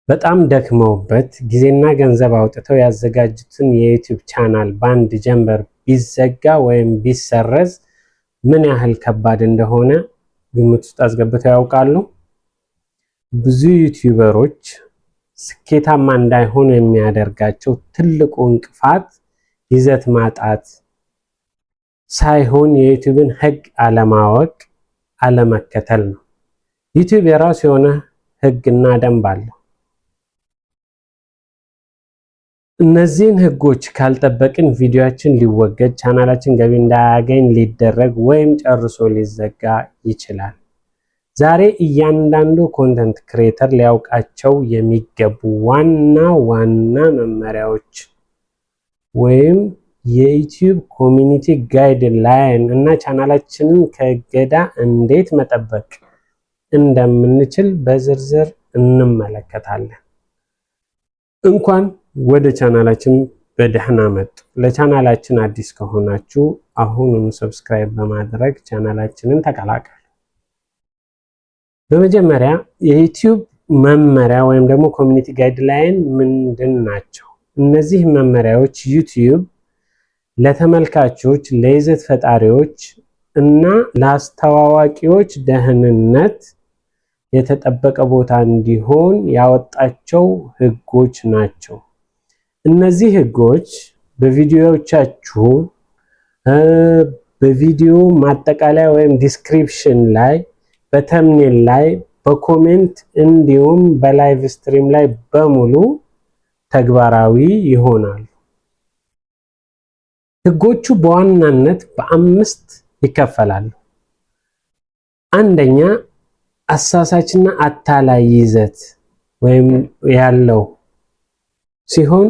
በጣም ደክመውበት ጊዜና ገንዘብ አውጥተው ያዘጋጁትን የዩቲዩብ ቻናል በአንድ ጀንበር ቢዘጋ ወይም ቢሰረዝ ምን ያህል ከባድ እንደሆነ ግምት ውስጥ አስገብተው ያውቃሉ? ብዙ ዩቲዩበሮች ስኬታማ እንዳይሆኑ የሚያደርጋቸው ትልቁ እንቅፋት ይዘት ማጣት ሳይሆን የዩቲዩብን ሕግ አለማወቅ፣ አለመከተል ነው። ዩቲዩብ የራሱ የሆነ ሕግና ደንብ አለው። እነዚህን ሕጎች ካልጠበቅን ቪዲዮአችን ሊወገድ፣ ቻናላችን ገቢ እንዳያገኝ ሊደረግ ወይም ጨርሶ ሊዘጋ ይችላል። ዛሬ እያንዳንዱ ኮንተንት ክሬተር ሊያውቃቸው የሚገቡ ዋና ዋና መመሪያዎች ወይም የዩቲዩብ ኮሚኒቲ ጋይድላይን እና ቻናላችንን ከእገዳ እንዴት መጠበቅ እንደምንችል በዝርዝር እንመለከታለን። እንኳን ወደ ቻናላችን በደህና መጡ። ለቻናላችን አዲስ ከሆናችሁ አሁኑኑ ሰብስክራይብ በማድረግ ቻናላችንን ተቀላቀሉ። በመጀመሪያ የዩቲዩብ መመሪያ ወይም ደግሞ ኮሚኒቲ ጋይድላይን ምንድን ናቸው? እነዚህ መመሪያዎች ዩቲዩብ ለተመልካቾች፣ ለይዘት ፈጣሪዎች እና ለአስተዋዋቂዎች ደህንነት የተጠበቀ ቦታ እንዲሆን ያወጣቸው ሕጎች ናቸው። እነዚህ ሕጎች በቪዲዮዎቻችሁ በቪዲዮ ማጠቃለያ ወይም ዲስክሪፕሽን ላይ፣ በተምኔል ላይ፣ በኮሜንት እንዲሁም በላይቭ ስትሪም ላይ በሙሉ ተግባራዊ ይሆናሉ። ሕጎቹ በዋናነት በአምስት ይከፈላሉ። አንደኛ አሳሳችና አታላይ ይዘት ወይም ያለው ሲሆን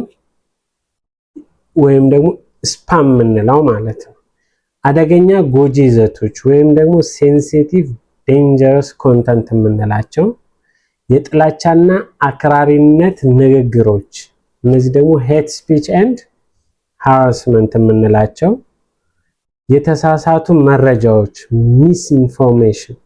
ወይም ደግሞ ስፓም የምንለው ማለት ነው። አደገኛ ጎጂ ይዘቶች ወይም ደግሞ ሴንሲቲቭ ዴንጀረስ ኮንተንት የምንላቸው፣ የጥላቻና አክራሪነት ንግግሮች፣ እነዚህ ደግሞ ሄት ስፒች ኤንድ ሃራስመንት የምንላቸው፣ የተሳሳቱ መረጃዎች ሚስ ኢንፎርሜሽን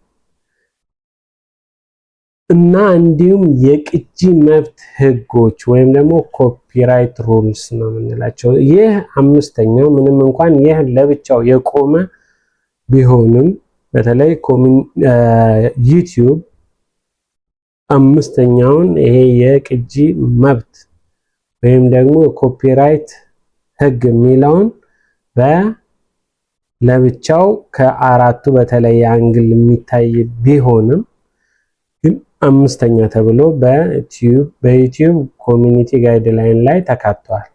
እና እንዲሁም የቅጂ መብት ሕጎች ወይም ደግሞ ኮፒራይት ሩልስ ነው የምንላቸው። ይህ አምስተኛው ምንም እንኳን ይህ ለብቻው የቆመ ቢሆንም በተለይ ዩቲዩብ አምስተኛውን ይሄ የቅጂ መብት ወይም ደግሞ ኮፒራይት ሕግ የሚለውን ለብቻው ከአራቱ በተለየ አንግል የሚታይ ቢሆንም ግን አምስተኛ ተብሎ በዩቲዩብ ኮሚኒቲ ጋይድላይን ላይ ተካተዋል።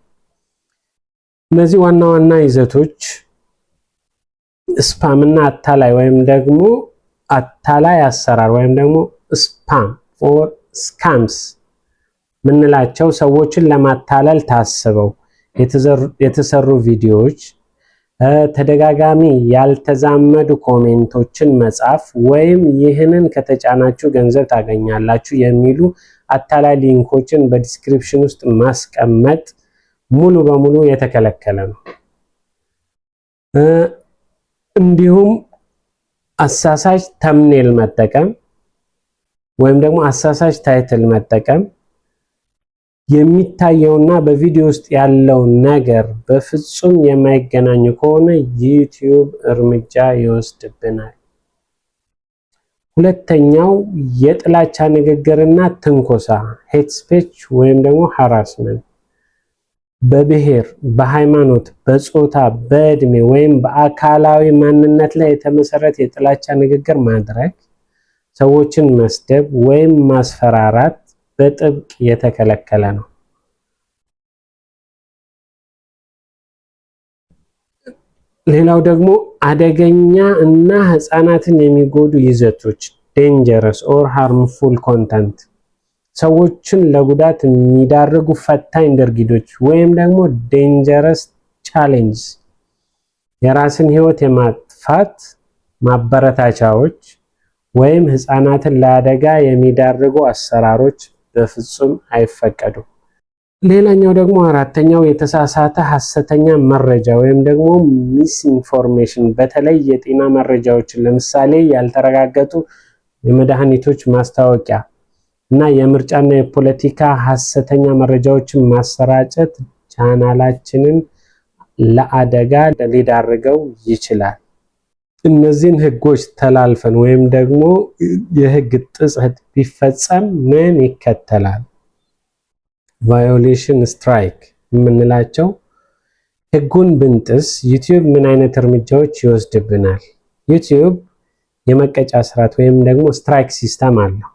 እነዚህ ዋና ዋና ይዘቶች ስፓም እና አታላይ ወይም ደግሞ አታላይ አሰራር ወይም ደግሞ ስፓም ኦር ስካምስ ምንላቸው ሰዎችን ለማታለል ታስበው የተሰሩ ቪዲዮዎች፣ ተደጋጋሚ ያልተዛመዱ ኮሜንቶችን መጻፍ ወይም ይህንን ከተጫናችሁ ገንዘብ ታገኛላችሁ የሚሉ አታላይ ሊንኮችን በዲስክሪፕሽን ውስጥ ማስቀመጥ ሙሉ በሙሉ የተከለከለ ነው። እንዲሁም አሳሳች ተምኔል መጠቀም ወይም ደግሞ አሳሳች ታይትል መጠቀም፣ የሚታየውና በቪዲዮ ውስጥ ያለው ነገር በፍጹም የማይገናኙ ከሆነ ዩቲዩብ እርምጃ ይወስድብናል። ሁለተኛው የጥላቻ ንግግርና ትንኮሳ ሄት ስፒች ወይም ደግሞ ሃራስመንት፣ በብሔር፣ በሃይማኖት፣ በጾታ፣ በእድሜ ወይም በአካላዊ ማንነት ላይ የተመሰረተ የጥላቻ ንግግር ማድረግ፣ ሰዎችን መስደብ ወይም ማስፈራራት በጥብቅ የተከለከለ ነው። ሌላው ደግሞ አደገኛ እና ህፃናትን የሚጎዱ ይዘቶች ዴንጀረስ ኦር ሃርምፉል ኮንተንት፣ ሰዎችን ለጉዳት የሚዳርጉ ፈታኝ ድርጊቶች ወይም ደግሞ ዴንጀረስ ቻሌንጅ፣ የራስን ህይወት የማጥፋት ማበረታቻዎች ወይም ህፃናትን ለአደጋ የሚዳርጉ አሰራሮች በፍጹም አይፈቀዱም። ሌላኛው ደግሞ አራተኛው የተሳሳተ ሐሰተኛ መረጃ ወይም ደግሞ ሚስ ኢንፎርሜሽን፣ በተለይ የጤና መረጃዎችን ለምሳሌ ያልተረጋገጡ የመድኃኒቶች ማስታወቂያ እና የምርጫና የፖለቲካ ሐሰተኛ መረጃዎችን ማሰራጨት ቻናላችንን ለአደጋ ሊዳርገው ይችላል። እነዚህን ህጎች ተላልፈን ወይም ደግሞ የህግ ጥሰት ቢፈጸም ምን ይከተላል? ቫዮሌሽን ስትራይክ የምንላቸው ህጉን ብንጥስ ዩቲዩብ ምን አይነት እርምጃዎች ይወስድብናል? ዩቲዩብ የመቀጫ ስርዓት ወይም ደግሞ ስትራይክ ሲስተም አለው።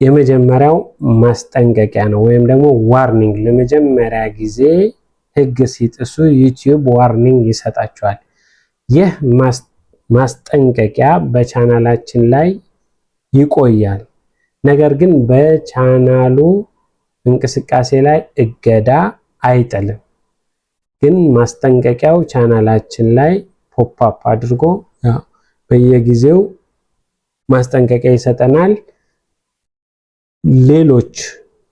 የመጀመሪያው ማስጠንቀቂያ ነው ወይም ደግሞ ዋርኒንግ። ለመጀመሪያ ጊዜ ህግ ሲጥሱ ዩቲዩብ ዋርኒንግ ይሰጣቸዋል። ይህ ማስጠንቀቂያ በቻናላችን ላይ ይቆያል፣ ነገር ግን በቻናሉ እንቅስቃሴ ላይ እገዳ አይጥልም። ግን ማስጠንቀቂያው ቻናላችን ላይ ፖፕ አፕ አድርጎ በየጊዜው ማስጠንቀቂያ ይሰጠናል። ሌሎች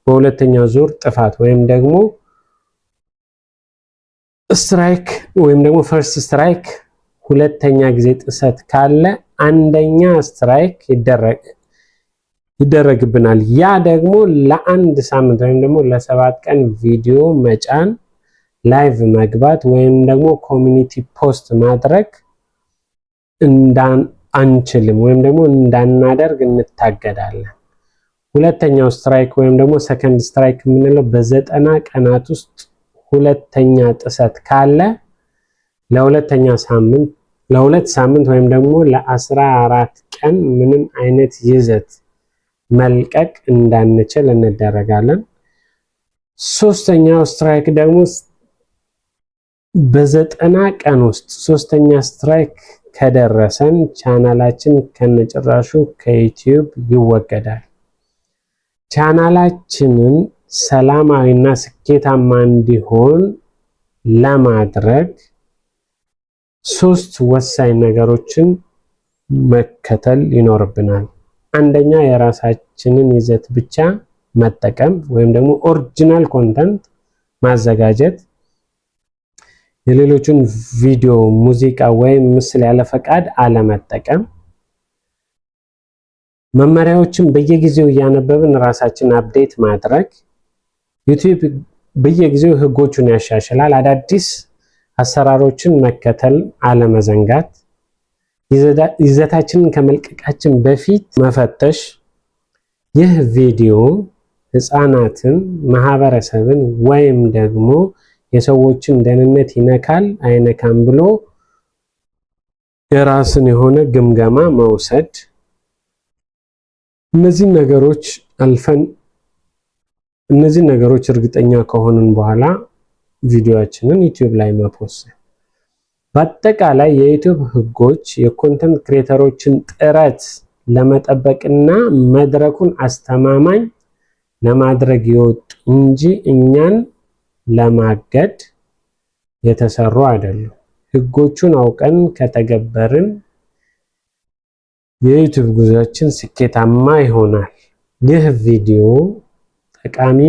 በሁለተኛው ዙር ጥፋት ወይም ደግሞ ስትራይክ ወይም ደግሞ ፈርስት ስትራይክ ሁለተኛ ጊዜ ጥሰት ካለ አንደኛ ስትራይክ ይደረግብናል። ያ ደግሞ ለአንድ ሳምንት ወይም ደግሞ ለ7 ቀን ቪዲዮ መጫን፣ ላይቭ መግባት ወይም ደግሞ ኮሚኒቲ ፖስት ማድረግ አንችልም ወይም ደግሞ እንዳናደርግ እንታገዳለን። ሁለተኛው ስትራይክ ወይም ደግሞ ሰከንድ ስትራይክ የምንለው በ90 ቀናት ውስጥ ሁለተኛ ጥሰት ካለ ለሁለት ሳምንት ወይም ደግሞ ለ14 ቀን ምንም አይነት ይዘት መልቀቅ እንዳንችል እንደረጋለን። ሶስተኛው ስትራይክ ደግሞ በ90 ቀን ውስጥ ሶስተኛ ስትራይክ ከደረሰን ቻናላችን ከነጭራሹ ከዩቲዩብ ይወገዳል። ቻናላችንን ሰላማዊና ስኬታማ እንዲሆን ለማድረግ 3 ወሳኝ ነገሮችን መከተል ይኖርብናል። አንደኛ የራሳችንን ይዘት ብቻ መጠቀም ወይም ደግሞ ኦሪጂናል ኮንተንት ማዘጋጀት፣ የሌሎችን ቪዲዮ፣ ሙዚቃ ወይም ምስል ያለ ፈቃድ አለመጠቀም፣ መመሪያዎችን በየጊዜው እያነበብን ራሳችንን አፕዴት ማድረግ። ዩቲዩብ በየጊዜው ህጎቹን ያሻሽላል። አዳዲስ አሰራሮችን መከተል አለመዘንጋት፣ ይዘታችንን ከመልቀቃችን በፊት መፈተሽ። ይህ ቪዲዮ ህፃናትን፣ ማህበረሰብን ወይም ደግሞ የሰዎችን ደህንነት ይነካል አይነካም ብሎ የራስን የሆነ ግምገማ መውሰድ። እነዚህን ነገሮች እርግጠኛ ከሆንን በኋላ ቪዲዮአችንን ዩቲዩብ ላይ መፖስት። በአጠቃላይ የዩቲዩብ ህጎች የኮንተንት ክሬተሮችን ጥረት ለመጠበቅና መድረኩን አስተማማኝ ለማድረግ የወጡ እንጂ እኛን ለማገድ የተሰሩ አይደሉም። ህጎቹን አውቀን ከተገበርን የዩቲዩብ ጉዟችን ስኬታማ ይሆናል። ይህ ቪዲዮ ጠቃሚ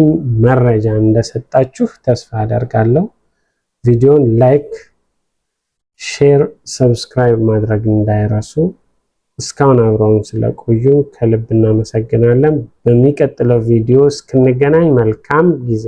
መረጃ እንደሰጣችሁ ተስፋ አደርጋለሁ። ቪዲዮን ላይክ፣ ሼር፣ ሰብስክራይብ ማድረግ እንዳይረሱ። እስካሁን አብረውን ስለቆዩ ከልብ እናመሰግናለን። በሚቀጥለው ቪዲዮ እስክንገናኝ መልካም ጊዜ